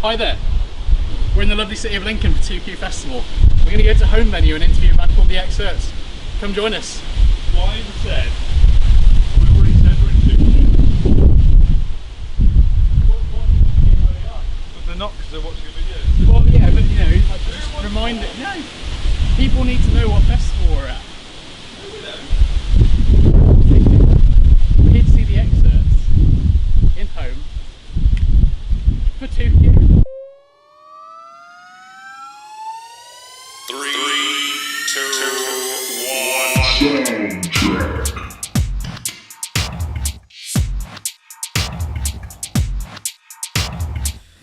Hi there. We're in the lovely city of Lincoln for 2Q Festival. We're going to go to Home Venue and interview a band called the Xcerts. Come join us. Why you said? We've already said we're in 2Q. But they're not because they're watching a video. Well, yeah, but like, just remind it. No, people need to know what festival we're at. We're here to see the Xcerts in Home for 2Q. 3, 2, 1.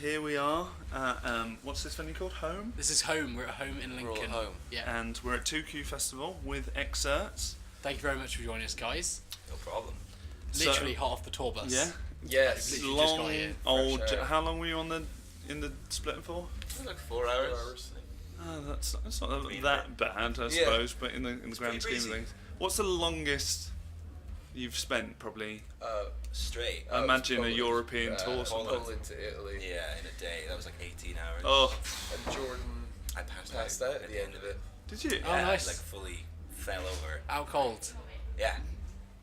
Here we are at, what's this venue called? Home? This is Home. We're at Home in Lincoln. We're all Home. Yeah. And we're at 2Q Festival with Xcerts. Thank you very much for joining us, guys. No problem. Literally hot off the tour bus. Yeah? Yes. Literally just got Long, here. old. Fresh air. How long were you on in the splitting for? Like 4 hours. Oh, that's not that bad, I suppose, but in the grand scheme of busy. things. What's the longest you've spent, probably? Straight. I imagine a Poland. European tour somewhere. Poland to Italy. Yeah, in a day. That was like 18 hours. Oh, And Jordan I passed out at the end of it. did you? Oh, Yeah, nice. like fully fell over. Out cold. Yeah.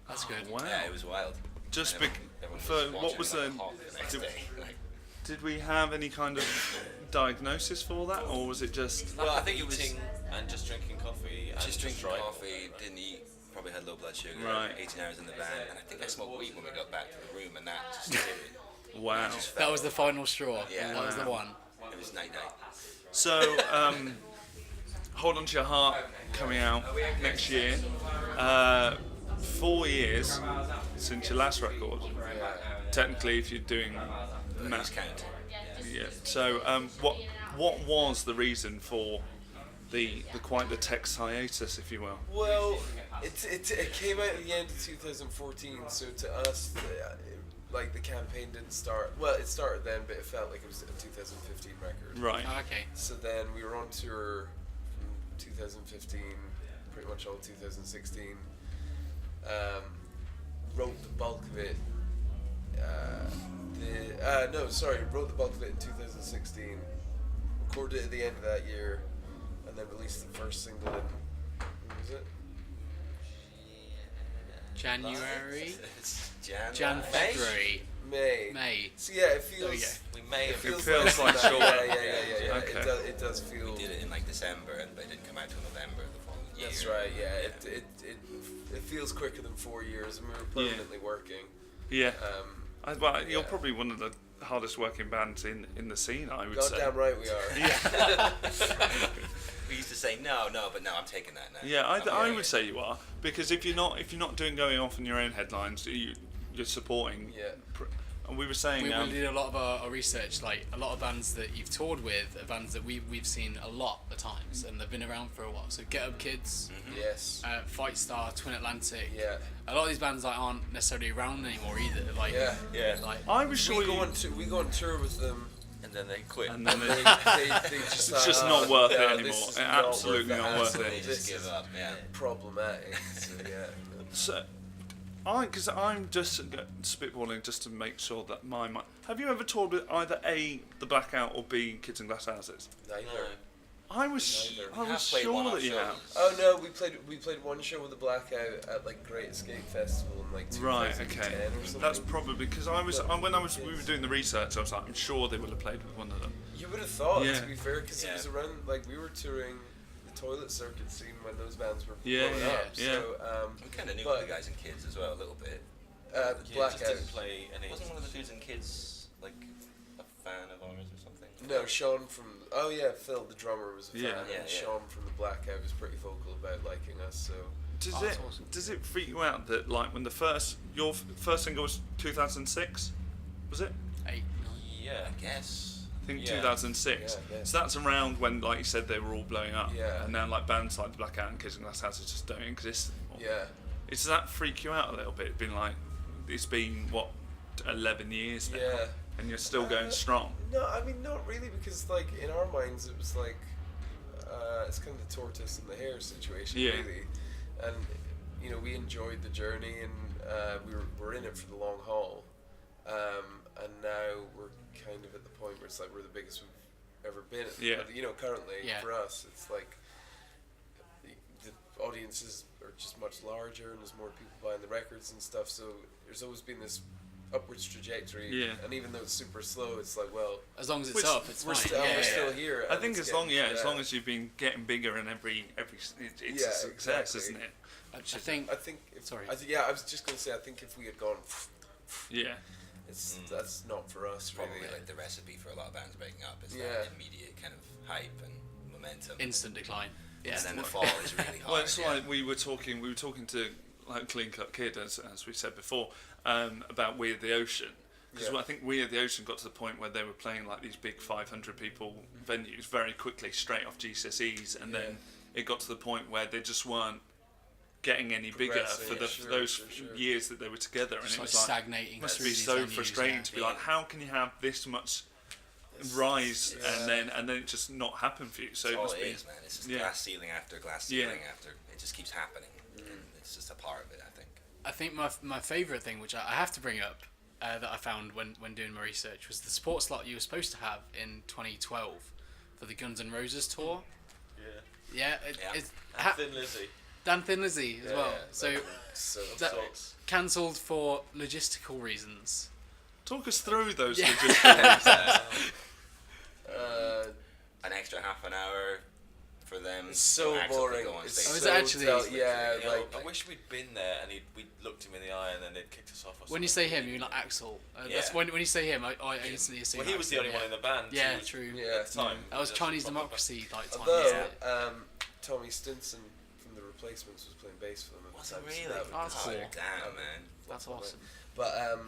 That's good. Wow. Yeah, it was wild. Just Everyone for watching what was like the? a hawk the next Did, day. Like, did we have any kind of diagnosis for that, or was it just? well, I think it was Eating and just drinking coffee and just drinking driving. coffee, didn't eat, probably had low blood sugar, Right. 18 hours in the van, and I think I smoked weed when we got back to the room, and that just did it. Wow. Just That fell was the final straw. Yeah. That was the one. It was night-night. So, Hold On To Your Heart coming out next year. 4 years since your last record. Technically, if you're doing Lose count. yeah. So, what was the reason for the quite the text hiatus, if you will? Well, it came out at the end of 2014, so to us, like the campaign didn't start. Well, it started then, but it felt like it was a 2015 record. Right. Oh, okay. So then we were on tour from 2015, pretty much all 2016. Wrote the bulk of it. Wrote the bulk of it in 2016. Recorded it at the end of that year, and then released the first single in. When was it? January. It's Jan, February. May. So yeah, it feels. There we We may have feels less than like that. short. Yeah. Okay. It does feel. We did it in like December, but it didn't come out till November the following year. That's right. Yeah. It feels quicker than 4 years, and we were permanently working. Yeah. You're yeah. probably one of the hardest working bands in the scene, I would say. Goddamn right we are. Yeah. We used to say no, but no, I'm taking that now. Yeah, I doing would it. say you are, because if you're not going off on your own headlines, you're supporting. Yeah. And we were saying. We did a lot of our research. Like a lot of bands that you've toured with are bands that we've seen a lot of times, and they've been around for a while. So Get Up Kids, Yes. Fight Star, Twin Atlantic. Yeah. A lot of these bands like aren't necessarily around anymore either. Like Yeah. like I was sure We go on tour with them. and then they quit. and then They just it's just not worth it this anymore. is Absolutely the not worth hassle. it. They just This give is up. Yeah. problematic. So yeah. So, because I'm just spitballing just to make sure that my mind. Have you ever toured with either A, the Blackout, or B, Kids in Glass Houses? Neither. I was Neither. I was have played sure one-off that you have. shows. Oh no, we played one show with the Blackout at like Great Escape Festival in like 2010 Right, okay. or something. That's probably because we were doing the research, I was like, I'm sure they would have played with one of them. You would have thought, Yeah. to be fair, because Yeah. it was around, like, we were touring the Toilet Circuit scene when those bands were Yeah, blowing yeah, up. yeah. So, We kind of knew But- the guys and kids as well a little bit. You just Blackout. didn't play any. Wasn't one of the dudes and kids like a fan of ours or something? No, Sean from, Phil, the drummer, was a fan. Yeah. and Yeah, yeah. Sean from the Blackout was pretty vocal about liking us, so. Does that's awesome. does it freak you out that like when your first single was 2006, was it? 8, 9. Yeah. I guess. I think Yeah. 2006. Yeah, yeah. So that's around when, like you said, they were all blowing up. Yeah. And now like bands like the Blackout and Kids in Glass Houses just don't exist anymore. Yeah. Does that freak you out a little bit? Being like, it's been what 11 years now, Yeah. and you're still going strong. No, I mean, not really, because, like, in our minds, it was like, it's kind of the tortoise and the hare situation, Yeah. really. And, you know, we enjoyed the journey, and we're in it for the long haul. And now we're kind of at the point where it's like we're the biggest we've ever been. Yeah. But, you know, currently Yeah. for us, it's like the audiences are just much larger, and there's more people buying the records and stuff. So there's always been this upwards trajectory. Yeah. And even though it's super slow, it's like, well, As long as it's Which up, it's we're fine. still yeah, we're yeah. still here. I and think it's as long getting- as you've been getting bigger in every it's Yeah, a success, exactly. isn't it? I think I think if, Sorry. I was just gonna say, I think if we had gone, Yeah. that's not for us Probably really. like the recipe for a lot of bands breaking up is Yeah. that immediate kind of hype and momentum. instant decline. Yeah. And then the fall is really hard. Well, it's yeah. like we were talking to like Clean Cut Kid, as we said before, about We Are the Ocean. Because Yeah. I think We Are the Ocean got to the point where they were playing like these big 500 people venues very quickly, straight off GCSEs, and then it got to the point where they just weren't getting any bigger Progressing, for the sure, those sure. years that they were together, and Just it like was like stagnating. must through be these so venues, frustrating yeah. to be like, how can you have this much rise and then it just not happen for you? So That's it all must it be. is, man. It's just Yeah. glass ceiling after glass Yeah. ceiling after. It just keeps happening. And it's just a part of it, I think. I think my favourite thing, which I have to bring up, that I found when doing my research, was the support slot you were supposed to have in 2012 for the Guns N' Roses tour. Yeah. Yeah, Yeah. it's And Thin Lizzy. Dan Thin Lizzy as well. So So that Xcerts. cancelled for logistical reasons. Talk us through those Yeah. logistics. An extra half an hour for them. It's so to actually boring. Go on It's stage. Oh, is so it actually? yeah, Yeah, like I wish we'd been there and we'd looked him in the eye and then they'd kicked us off. Or When you something. say him, you mean like Axl. That's Yeah. when you say him, I instantly assume. Well, he was the Axl, only one in the band. Yeah, who was- true. yeah. At the time. That was Just Chinese proper- Democracy like time. Although Yeah. Tommy Stinson from the Replacements was playing bass for them. At Was the it time, so really? that would That's be cool. sick. Damn, man. That's awesome. But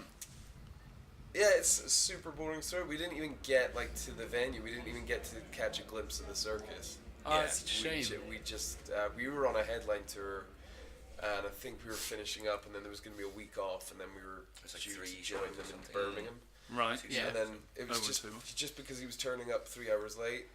yeah, it's a super boring story. We didn't even get like to the venue. We didn't even get to catch a glimpse of the circus. Oh, Yeah, it's a shame. We just we were on a headline tour, and I think we were finishing up, and then there was going to be a week off, and then we were It was like due 3 to join shows or them in something. Birmingham. Right. Yeah. And then it was Oh, just too much. because he was turning up 3 hours late.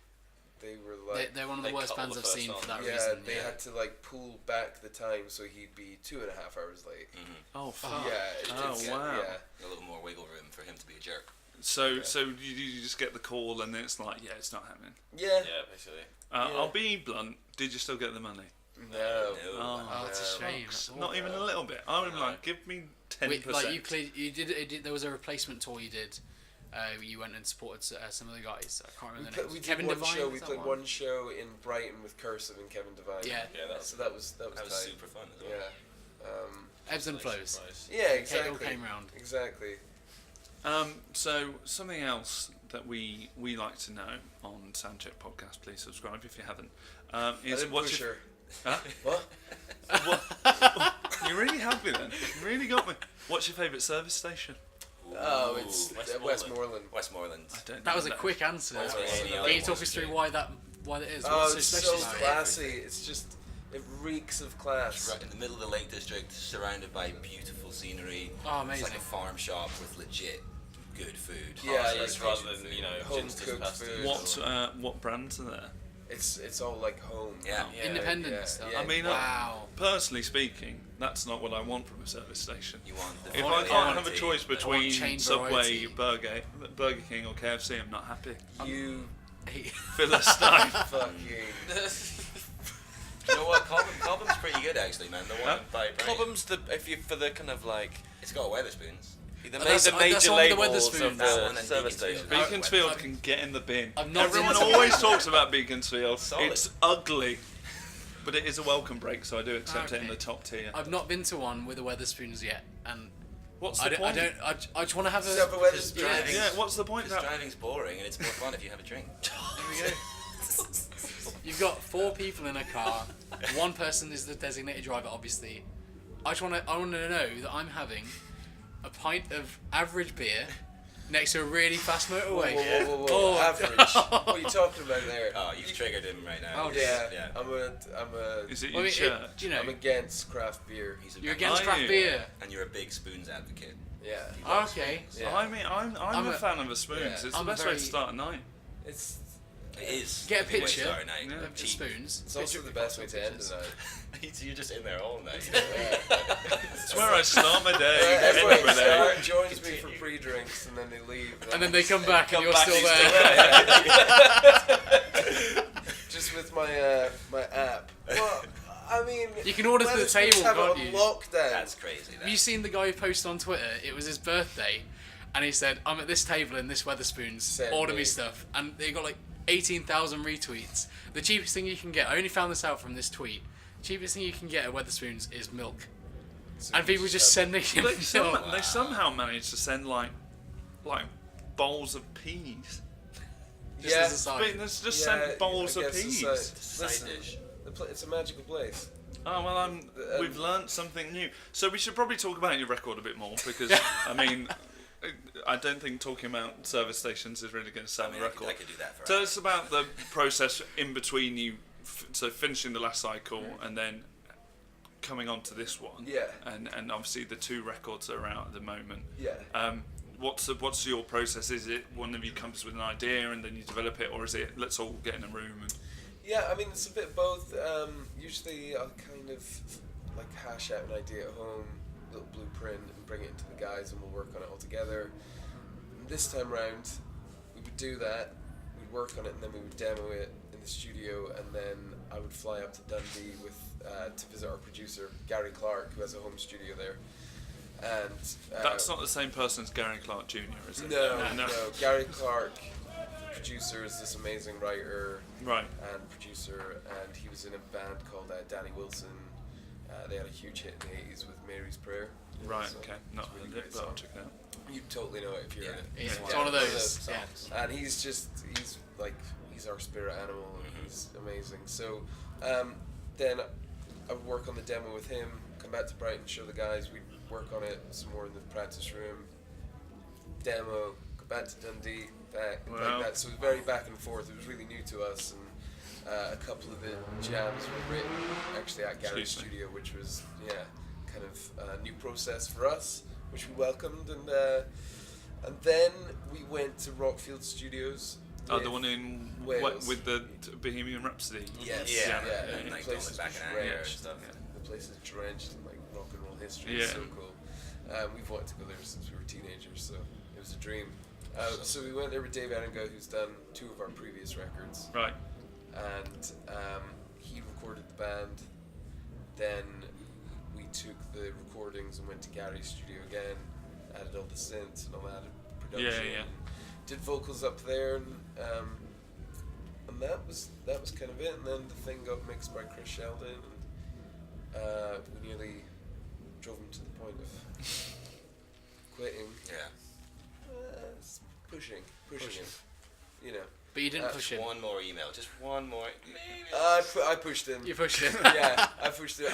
They were like, They're one of the they worst cut all bands the I've first seen for song. that yeah, reason. they had to like pull back the time so he'd be 2.5 hours late. Oh fuck. Yeah. Oh, wow. Yeah. A little more wiggle room for him to be a jerk. So you just get the call and then it's like, yeah, it's not happening. Yeah. Yeah, basically. Yeah. I'll be blunt. Did you still get the money? No. No. Oh, it's a No. shame. That's Not awful. even a little bit. I would like give me 10%. Wait, like you did. There was a replacement tour you did. You went and supported some of the guys. I can't remember their names. We did Kevin one Devine. show. is We that played one? one show in Brighton with Cursive and Kevin Devine. Yeah. Yeah, that's So that was That was tight. super fun as well. Yeah. Ebbs and nice flows. surprise. Yeah. It all Exactly. came round. Exactly. So something else that we like to know on SoundCheck Podcast, please subscribe if you haven't. I Is didn't what's push your, her. Huh? What? You really have me then. You really got me. What's your favourite service station? Oh, it's Westmoreland. Westmoreland. Westmoreland. I don't That know was a quick answer. What's any Can other you talk ones, us through Jay? why that is? Oh, What's it's so so special about it? classy. It's just it reeks of class. Right in the middle of the Lake District, surrounded by beautiful scenery. Oh, It's amazing. like a farm shop with legit good food. Yeah, Hard like Asian rather food. than, you know, Home Ginsters, cooked pasties. food. What brands are there? It's all like home. Yeah. Yeah, Independent yeah, stuff. yeah. I mean, wow. personally speaking, that's not what I want from a service station. You want the If I want can't have a variety, choice but- between chain Subway, variety. Burger King, or KFC, I'm not happy. You Philistine. fucking. You know what? Cobham's pretty good actually, man. The one Huh? by Brighton. Cobham's if you for the kind of like It's got Weatherspoons. the, that's- the major that's on the labels Wetherspoons. of That the one and service Beaconsfield. station. Beaconsfield can get in the bin. I've not Everyone been to- always talks about Beaconsfield. Solid. It's ugly, but it is a welcome break, so I do accept it in Okay. the top tier. I've not been to one with the Wetherspoons yet, and What's I the don't. point? I just want to have a. Just have a Wetherspoons. driving- Yeah, what's the point? Because About driving's boring and it's more fun if you have a drink. There we go. You've got 4 people in a car. One person is the designated driver, obviously. I want to know that I'm having a pint of average beer next to a really fast motorway. Whoa. Oh. Average. What are you talking about there? Oh, you've triggered him right now. Oh, Yeah. Yeah. is it I your mean, shirt? you know, I'm against craft beer. He's a you're big- against Are craft you? beer. and you're a big spoons advocate. Yeah. Okay. Yeah. I mean, I'm I'm a a- fan of a spoons. Yeah. It's I'm the a best way very- to start a night. It's It is. Get a good way to picture start a night. Yeah. of the Cheap. spoons. It's also the best way to end the night. You're just in there all night. It's where I start my day. End Everyone of my day. joins me for pre-drinks and then they leave. And then they come back and you're back, still he's there. Just with my my app. Well, I mean, You can order to the Wetherspoons table, have it can't on you? lockdown. That's crazy. Have you seen the guy who posted on Twitter? It was his birthday, and he said, "I'm at this table in this Wetherspoons. Send Order me." me stuff." And they got like 18,000 retweets. The cheapest thing you can get. I only found this out from this tweet. Cheapest thing you can get at Wetherspoons is milk, So and people just sending him milk. They somehow managed to send like bowls of peas. Just Yeah. as a sign. Let's just Yeah, send bowls I of guess peas. it's Side listen, dish. it's a magical place. Oh well, we've learnt something new. So we should probably talk about your record a bit more because I mean, I don't think talking about service stations is really going to sell the record. I could do that for Tell hours. us about the process in between you, so finishing the last cycle and then coming on to this one. Yeah. And obviously the 2 records are out at the moment. Yeah. What's your process? Is it one of you comes with an idea and then you develop it, or is it let's all get in a room and Yeah, I mean it's a bit of both. Usually I'll kind of like hash out an idea at home, little blueprint, and bring it into the guys, and we'll work on it all together. And this time round, we would do that. We'd work on it, and then we would demo it in the studio, and then I would fly up to Dundee with to visit our producer Gary Clark, who has a home studio there. And that's not the same person as Gary Clark Jr., is it? no. Gary Clark, producer, is this amazing writer. Right. And producer, and he was in a band called Danny Wilson. They had a huge hit in the 80s with Mary's Prayer. Right. So Okay. it's Not a really heard great it, but I'll song. check it out. You totally know it if you're in it. It's Yeah, one of those. Yeah. And he's our spirit animal, and he's amazing. So then I would work on the demo with him, come back to Brighton, show the guys, we'd work on it some more in the practice room, demo, go back to Dundee, back, Wow. like that. So it was very back and forth. It was really new to us, and a couple of the jams were written actually at Gary's Excuse me. studio, which was kind of a new process for us, which we welcomed, and then we went to Rockfield Studios. Oh, the with- one in Wales. with the Bohemian Rhapsody. Yes. Yeah. And the Like place going is back in anger and drenched. stuff. The place is drenched in like rock and roll history. Yeah. It's so cool. We've wanted to go there since we were teenagers, so it was a dream. So we went there with Dave Erringa, who's done 2 of our previous records, Right. and he recorded the band. Then we took the recordings and went to Gary's studio again, added all the synths and all that production. Yeah. And did vocals up there, and that was kind of it. And then the thing got mixed by Chris Sheldon, and we nearly drove him to the point of quitting. Yeah. It's pushing him, you know. But you didn't push Just him. one more email. Just one more. Maybe. I pushed him. You pushed him. Yeah, I pushed him.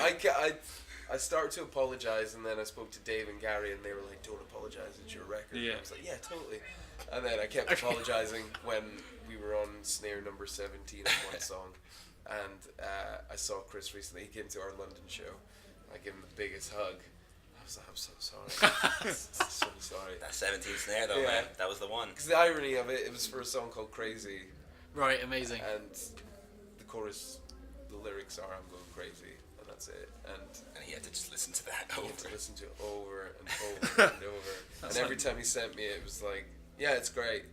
I started to apologize, and then I spoke to Dave and Gary, and they were like, "Don't apologize, it's your record." Yeah. And I was like, "Yeah, totally." And then I kept apologizing when we were on snare number 17 on one song, and I saw Chris recently. He came to our London show. I gave him the biggest hug. I was like, "I'm so sorry. I'm so sorry." That 17 snare though, Yeah. man. That was the one. Because the irony of it, it was for a song called "Crazy," Right, amazing. and the chorus, the lyrics are "I'm going crazy," and that's it. And he had to just listen to that I over. had to listen to it over and over and over. And every time he sent me it, was like, "Yeah, it's great."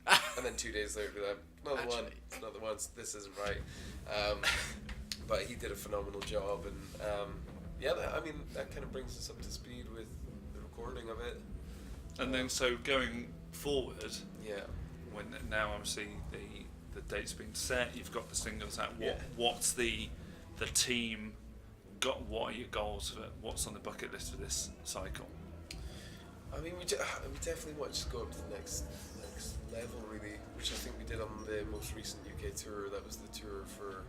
And then 2 days later, like, "Not the one. Actually. It's not the one. This isn't right." But he did a phenomenal job, and that kind of brings us up to speed with the recording of it. And then so going forward, Yeah. when now obviously the date's been set, you've got the singles out. Yeah. What's the team got? What are your goals for? What's on the bucket list for this cycle? I mean, we definitely want to go up to the next level, really, which I think we did on the most recent UK tour. That was the tour for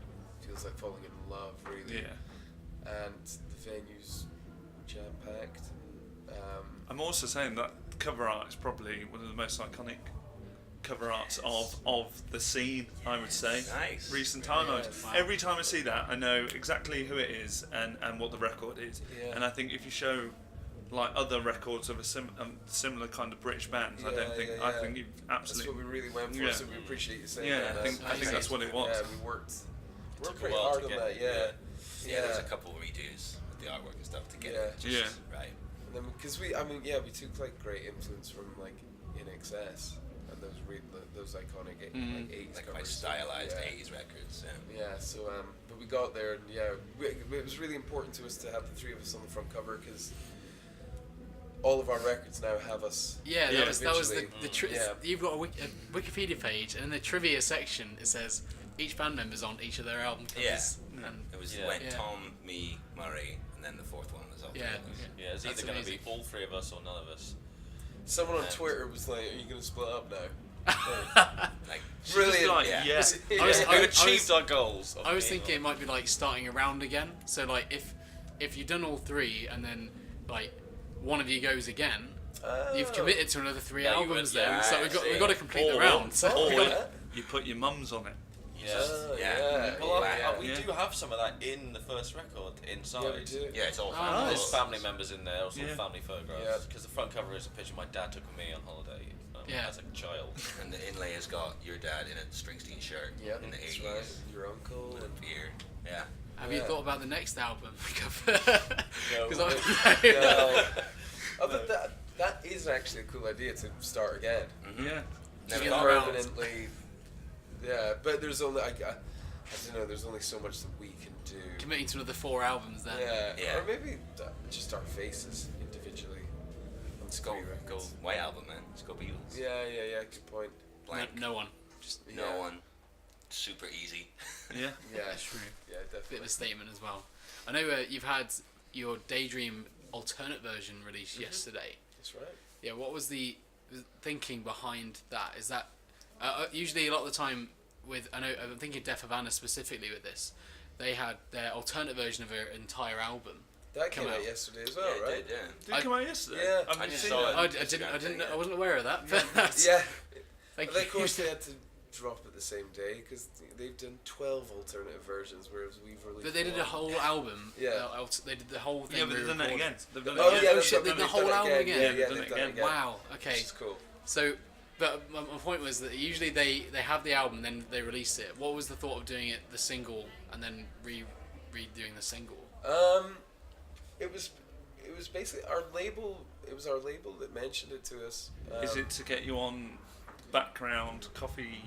Feels Like Falling in Love, really. Yeah. And the venue's jam-packed. I'm also saying that cover art is probably one of the most iconic cover arts of the scene, I would say. Nice. Recent time. Yes. Every time I see that, I know exactly who it is and what the record is. Yeah. And I think if you show like other records of a similar kind of British bands. I don't think. Yeah. I think you That's absolutely. what we really went for. Yeah. So we appreciate you saying Yeah, that. I think that's what it was. Yeah, we worked Took a pretty while hard to on get- that. Yeah. Yeah, there was a couple of redos with the artwork and stuff to get it just Yeah. right. And then because we took like great influence from like In Excess and those iconic like 80s Like covers. quite stylized Yeah. 80s records. Yeah. Yeah, so but we got there, and it was really important to us to have the three of us on the front cover because all of our records now have us. Yeah, Yeah. that was the Yeah. You've got a Wikipedia page, and in the trivia section it says each band member's on each of their album covers. Yeah. And It was Yeah. went Yeah. Tom, me, Murray, and then the fourth one was all three Yeah. of us. Yeah, it's That's either going to be amazing. all three of us or none of us. Someone on And- Twitter was like, "Are you going to split up now?" Like, Brilliant. Like, Yeah. yeah. I was- We achieved our goals. of I was being thinking it might be like starting a round again. So like if you've done all three and then like one of you goes again, you've committed to another 3 Yeah, albums yeah, then. So we've got to complete the Or- round. So Or we gotta- you put your mums on it. Yeah. yeah. Well, Yeah. we Yeah. do have some of that in the first record inside. Yeah, we do. yeah, it's all Oh, family. There's nice. family members in there, also Yeah. family photographs. Yeah. Because the front cover is a picture my dad took of me on holiday Yeah. as a child. And the inlay has got your dad in a Springsteen shirt Yep, in the that's 80s. right. Your uncle With a and beard. Yeah. Have you Yeah. thought about the next album cover? No. 'Cause no. Oh, but that is actually a cool idea to start again. Yeah. Never get thought around. about it. Permanently. Yeah, but there's only I don't know. There's only so much that we can do. Committing to another 4 albums then. Yeah. Yeah. Or maybe just our faces individually. On Let's go, three go records. White Album, man. Let's go Beatles. Yeah. Good point. Blank. No one. Just No Yeah. one. Super easy. Yeah. Yeah. true. Yeah, definitely. Bit of a statement as well. I know you've had your Daydream alternate version released yesterday. That's right. Yeah, what was the thinking behind that? Is that usually a lot of the time I'm thinking Def Havana specifically with this, they had their alternate version of their entire album. That Come came out out. yesterday as well, yeah, right? it did, Did it come out yesterday? Yeah. I've I just just seen saw it. it. I Instagram thing, I wasn't aware of that. But Yeah. Thank But of you. course they had to drop it the same day because they've done 12 alternative versions, whereas we've released. But they did a one. whole album. Yeah. They did the whole thing. Yeah, but they've done it re-recorded. again. They've done it Oh again. yeah, Oh, they've shit, done- they did the they've whole done it album again? Yeah, They've yeah, done they've it done it again. again. Wow. Okay. Which is cool. So, but my point was that usually they have the album, then they release it. What was the thought of doing it the single and then redoing the single? It was basically our label. It was our label that mentioned it to us. Is it to get you on background coffee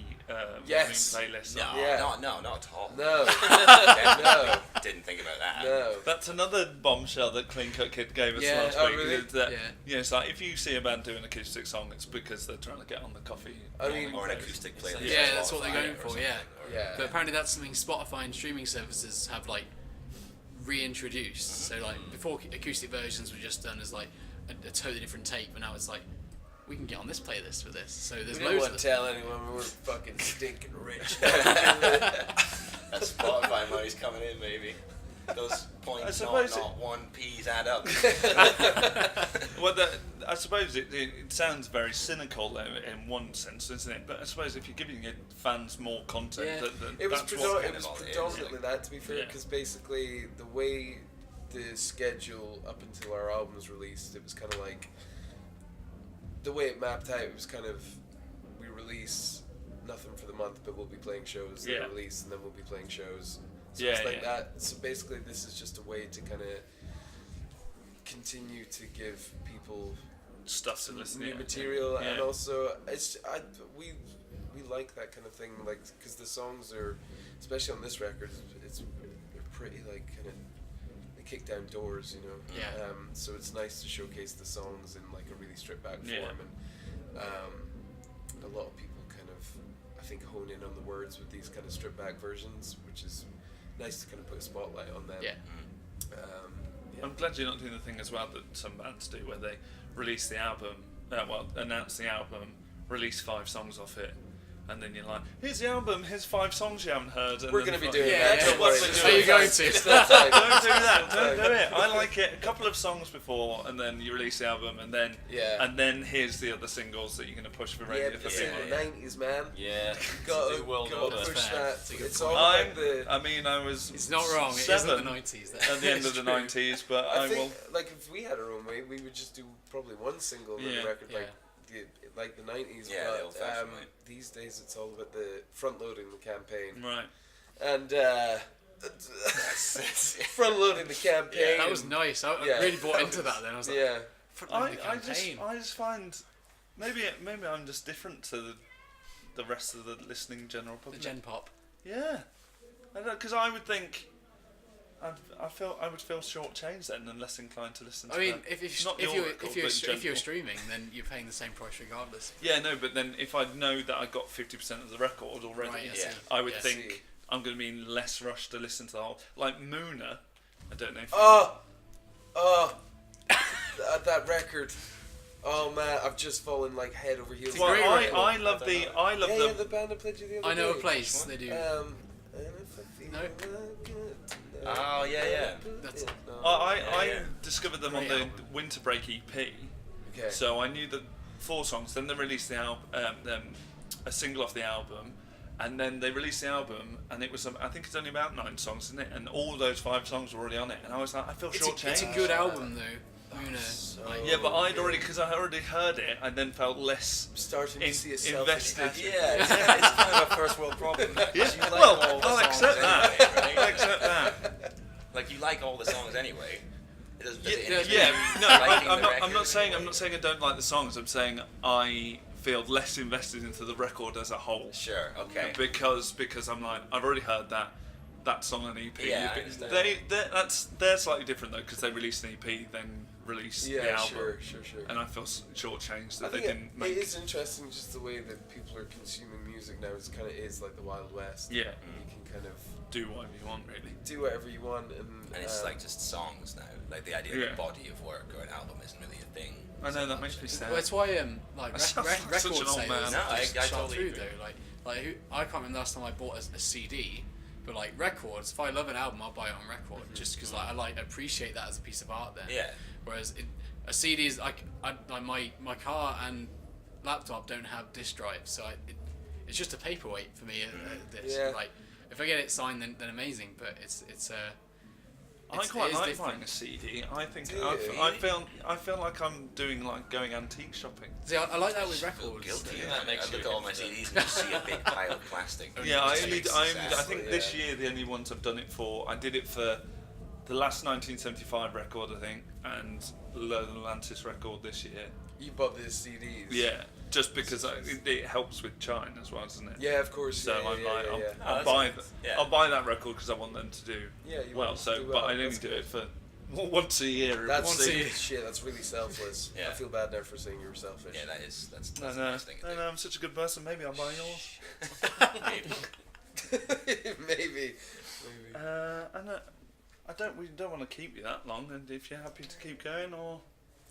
Yes. morning playlist? No, Yeah. no, not at all. No, no. Didn't think about that. no. That's another bombshell that Clean Cut Kid gave us Yeah. last Oh, week. really? is that, Yeah. You know, it's like if you see a band do an acoustic song, it's because they're trying to get on the coffee. I mean, Or an acoustic playlist. Yeah, on that's what they're Spotify going or for, something, yeah. or- Yeah. But apparently that's something Spotify and streaming services have like reintroduced. So like before acoustic versions were just done as like a totally different take, but now it's like we can get on this playlist for this. So We there's didn't loads want of to tell anyone we were fucking stinking rich. That Spotify money's coming in, maybe. Those I points, suppose not 1p's add up. Well, I suppose it sounds very cynical in one sense, isn't it? But I suppose if you're giving your fans more content, Yeah. It was, that's what kind of all it is, predominantly that, to be fair, Yeah. because basically the way the schedule up until our album was released, it was kind of like the way it mapped out. It was kind of we release nothing for the month, but we'll be playing shows. Then Yeah. release, and then we'll be playing shows. So Yeah, it's like yeah. that. So basically, this is just a way to kind of continue to give people stuff to some listen new to. material, Yeah. and also we like that kind of thing, like because the songs are, especially on this record, they're pretty like kind of they kick down doors, you know. Yeah. So it's nice to showcase the songs in like a really stripped back Yeah. form, and a lot of people kind of I think hone in on the words with these kind of stripped back versions, which is nice to kind of put a spotlight on them. Yeah. Yeah. I'm glad you're not doing the thing as well that some bands do, where they release the album, announce the album, release 5 songs off it, and then you're like, here's the album, here's 5 songs you haven't heard. And We're then going to be like, doing Yeah, that. yeah. Don't worry. What's Are you going to? It's not time. Don't do that. It's not Don't time. do it. I like it. A couple of songs before, and then you release the album, and then here's the other singles that you're going to push for radio Yeah, for it's in people. the 90s, man. Yeah. Gotta, Do World gotta Order. push Fair. that. It's a good It's point. all about the... I mean, I was. It's not wrong. It 7 isn't the 90s. There. at the end of the It's true. 90s, but I I think, will. like, if we had our own way, we would just do probably one single on Yeah. the record, Yeah. like the 90s. Yeah, the but old-fashioned way. these days it's all about the front loading the campaign. Right. And front loading the campaign. That was nice. I Yeah. really bought into that then. I was like, Yeah. front-loading the I just campaign. find maybe I'm just different to the rest of the listening general The public. Gen Pop. Yeah, because I would think I would feel shortchanged then and less inclined to listen to I mean, that. if Not you're your record, but in if you're general. streaming, then you're paying the same price regardless. Yeah, no, but then if I know that I got 50% of the record already, Right, Yeah. I would Yeah. think See. I'm going to be in less rush to listen to the whole. Like Noona, I don't know if That record. Oh man, I've just fallen like head over heels. It's a great record. I love the Yeah, the band I played you the other I know a day. place they do. And if I feel No. like good tonight, Oh, yeah. That's no. I Yeah. discovered them on Great the album. Winter Break EP. Okay. So I knew the 4 songs. Then they released the album, a single off the album, and then they released the album, and it was I think it's only about 9 songs, isn't it? And all those 5 songs were already on it, and I was like, I feel it's shortchanged. a good album though. Noona. Like, Yeah, but because I already heard it, I then felt less I'm starting to see a invested. Yeah, it's kind of a first world problem. That, 'cause Yeah, you like well, all the I'll songs accept that. anyway, I right? accept that. Like, you like all the songs anyway. It doesn't does it Yeah, interfere yeah. with No, liking I'm the not. I'm record not saying. in I'm any not way? saying I don't like the songs. I'm saying I feel less invested into the record as a whole. Sure, okay. Because I'm like, I've already heard that song on EP. Yeah, I understand. They're slightly different though, because they released an EP, then released the Yeah, album, sure. and I feel shortchanged I that they think didn't make. it is interesting just the way that people are consuming music now. It's kind of is like the Wild West. Yeah, You can kind of do whatever you want, really. do whatever you want, and it's like just songs now. Like the idea Yeah. of a body of work or an album isn't really a thing. I know so that much. makes me sad. Well, that's why like I sound record like such an old sales man. No, I just shot totally through agree. though. I can't remember the last time I bought a CD, but like records. If I love an album, I'll buy it on record just because like I appreciate that as a piece of art. Then Yeah. Whereas a CD is like my car and laptop don't have disc drives, so it's just a paperweight for me. This Yeah. like if I get it signed, then amazing. But it's I quite it is like different. buying a CD. I think Do I feel like I'm doing like going antique shopping. See, I like that with records. Guilty. Yeah, that makes I look you at all my CDs and just see a big pile of plastic. Yeah, I Exactly, think this year the only ones I've done it for. I did it for the last 1975 record, I think, and the Atlantis record this year. you bought the CDs. Yeah, just because it helps with Chine as well, doesn't it? Yeah, of course. So yeah, I'm yeah, like, yeah, yeah. Oh, I'll that's buy nice. Yeah. I'll buy that record because I want them to do Yeah, you well. want them So, to do but well. I only That's do good. it for once a year. That's Once a year. shit. That's really selfless. Yeah. I feel bad now for saying you were selfish. Yeah, that's No, the no, best thing to no, do. no, I'm such a good person. Maybe I'll buy yours. Maybe. Maybe. And we don't want to keep you that long. And if you're happy to keep going, or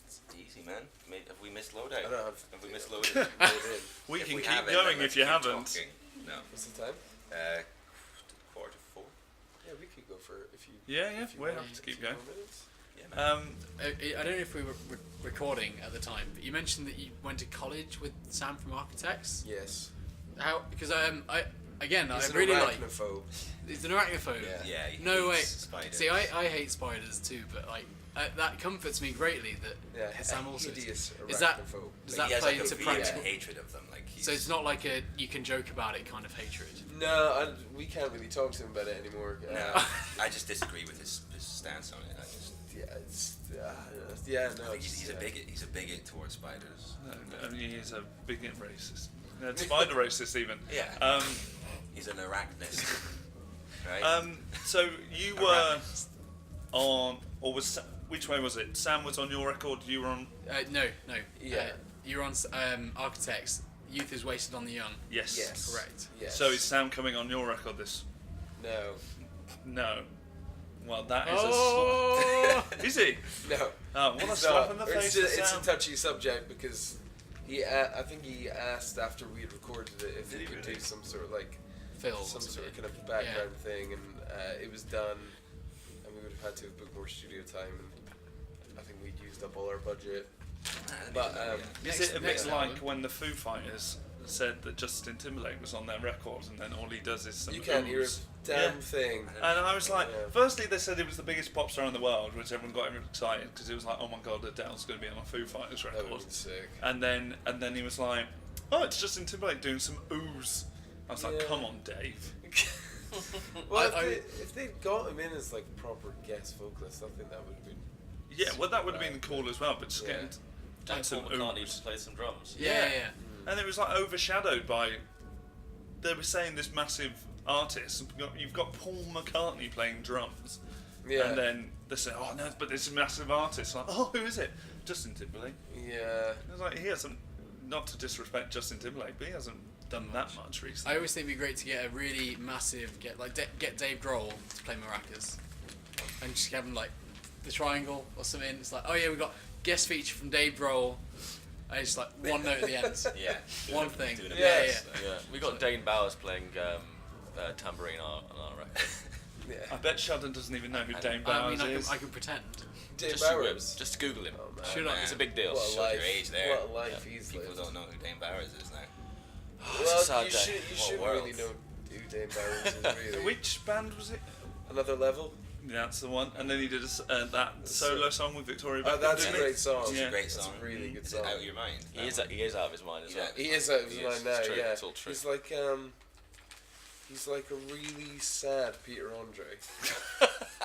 It's easy, man. Have we missed loadout? I don't have. Have we missed loadout? Load in. we If can we keep have it, going then if let's you keep haven't. talking. No. What's the time? 4:45. Yeah, we could go for if you. Yeah, yeah, if you we're want happy to a keep few going. more minutes. Yeah, man. I don't know if we were recording at the time, but you mentioned that you went to college with Sam from Architects. Yes. How? Because He's I an really like. arachnophobe. He's an arachnophobe. Yeah. Yeah. he No way. hates spiders. See, I hate spiders too, but like that comforts me greatly that Yeah. Sam also. Hideous Is that- arachnophobe. Does Like, that he has play like a into real practical? hatred of them. Like he's, So it's not like a you can joke about it kind of hatred. No, we can't really talk to him about it anymore. No, I just disagree with his stance on it. I just. Yeah, it's. Yeah, no. I think it's, he's a bigot. He's a bigot towards spiders. And he is a bigot racist. No, spider racist even. Yeah. He's an arachnist. Right. So you were on, or was which way was it? Sam was on your record. You were on. No. Yeah. You're on Architects. Youth is wasted on the young. Yes. Yes. Correct. Yes. So is Sam coming on your record? This. No. No. Well, that is Oh! a. Is he? No. Oh, what a It's slap not. in the It's face a, to it's a Sam. touchy subject because I think he asked after we had recorded it if he could do some sort of like Phil. some sort of kind of background thing, and it was done, and we would have had to have booked more studio time, and I think we'd used up all our budget. But is it a bit next like album. when the Foo Fighters said that Justin Timberlake was on their record, and then all he does is some you can't hear a oohs? damn thing. And I was like, Yeah. firstly they said he was the biggest pop star in the world, which everyone got excited because it was like, oh my god, Adele's going to be on a Foo Fighters That would record. be sick. And then he was like, oh, it's Justin Timberlake doing some oohs. I was like, Yeah. come on, Dave. Well, if they'd got him in as like proper guest vocalist, I think that would have been. Yeah, well, that would have been cool as well, but just Yeah. getting Jack like some Paul McCartney oohs. to play some drums. Yeah. And it was like overshadowed by. They were saying this massive artist. You've got Paul McCartney playing drums, Yeah. and then they say, "Oh no, but this massive artist." Like, oh, who is it? Justin Timberlake. Yeah. I was like, he hasn't. Not to disrespect Justin Timberlake, but he hasn't done that much recently. I always think it'd be great to get a really massive get Dave Grohl to play maracas, and just have him like the triangle or something. It's like, oh yeah, we got guest feature from Dave Grohl. And it's like one note at the end. Yeah. One thing. Doing a Yeah, Yes. yeah. Yeah, we got Dane Bowers playing tambourine on our record. Yeah. I bet Sheldon doesn't even know who Dane I Bowers mean, is. I can pretend. Dave Just Bowers. Just Google him. Oh, man. Should I? It's a big deal. What a Show life. your age there. What a life he's People lived. don't know who Dane Bowers is now. It's a sad Well, day. you What should world? really know who Dave Bowers is, really. Which band was it? Another level? Yeah, that's the one. And then he did that solo song with Victoria Oh, Beckham. that's a didn't he? great song. It's Yeah. a great That's song. a really good Is it song. out of your mind? He is out of his mind as well. He is out of his He is. mind now, It's true, yeah. it's all true. He's like a really sad Peter Andre.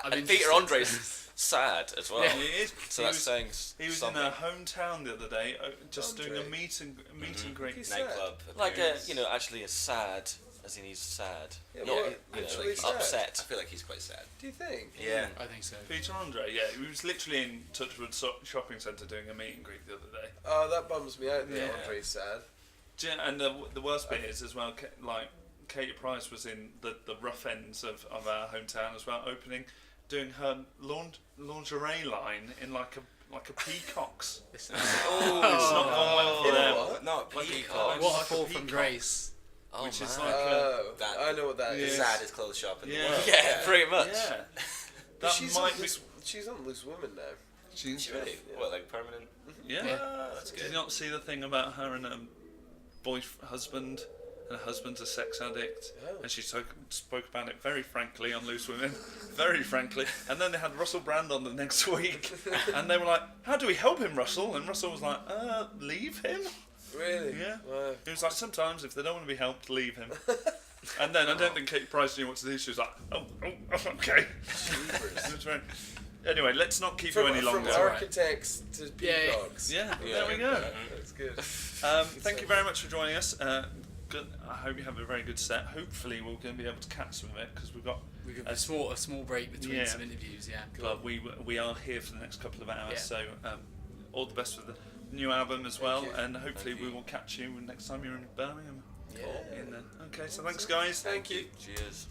I mean, Peter Andre's sad as well. Yeah, he is. So He that's was- saying He was something. in our hometown the other day, just doing a Andre. meet and greet. He's sad. Nightclub. Like appearance. actually a sad, as in he's sad, Yeah, not but literally sad. I upset. feel like he's quite sad. Do you think? Yeah. I think so. Peter Andre, yeah, he was literally in Touchwood Shopping Centre doing a meet and greet the other day. Oh, that bums me out that Yeah. Andre's sad. And the worst bit is as well, like Katie Price was in the rough ends of our hometown as well, doing her lingerie line in like a peacock's. It's It's not gone well for In a them. what? Not Like a peacock. car. What Like a a fall from peacock. grace. Oh, Which is man. like Oh, That- I know what that The is. Yeah. saddest clothes shop in the Yeah. world. yeah, pretty much. yeah, But that she's might on be. she's on Loose Women now. She's Really? What, like permanent? yeah. Yeah. Ah, that's Did you good. not see the thing about her and her husband? And her husband's a sex addict, Oh. and she spoke about it very frankly on Loose Women, very frankly. And then they had Russell Brand on the next week, and they were like, "How do we help him, Russell?" And Russell was like, "Leave him." Really? Yeah. Wow. He was like, "Sometimes if they don't want to be helped, leave him." And then I don't think Kate Price knew what to do. She was like, "Oh, okay." It was very- Anyway, let's not keep you any From longer. architects to Yeah. peacocks. Yeah, Yeah. there we go. That's good. Thank you very much for joining us. Good. I hope you have a very good set. Hopefully, we're going to be able to catch some of it because we've got. We could a small break between Yeah. some interviews. Yeah. But we are here for the next couple of hours. Yeah. So all the best with the new album as well, you. and hopefully Thank we you. will catch you next time you're in Birmingham. Yeah. Okay, so thanks guys. Thank you. Cheers.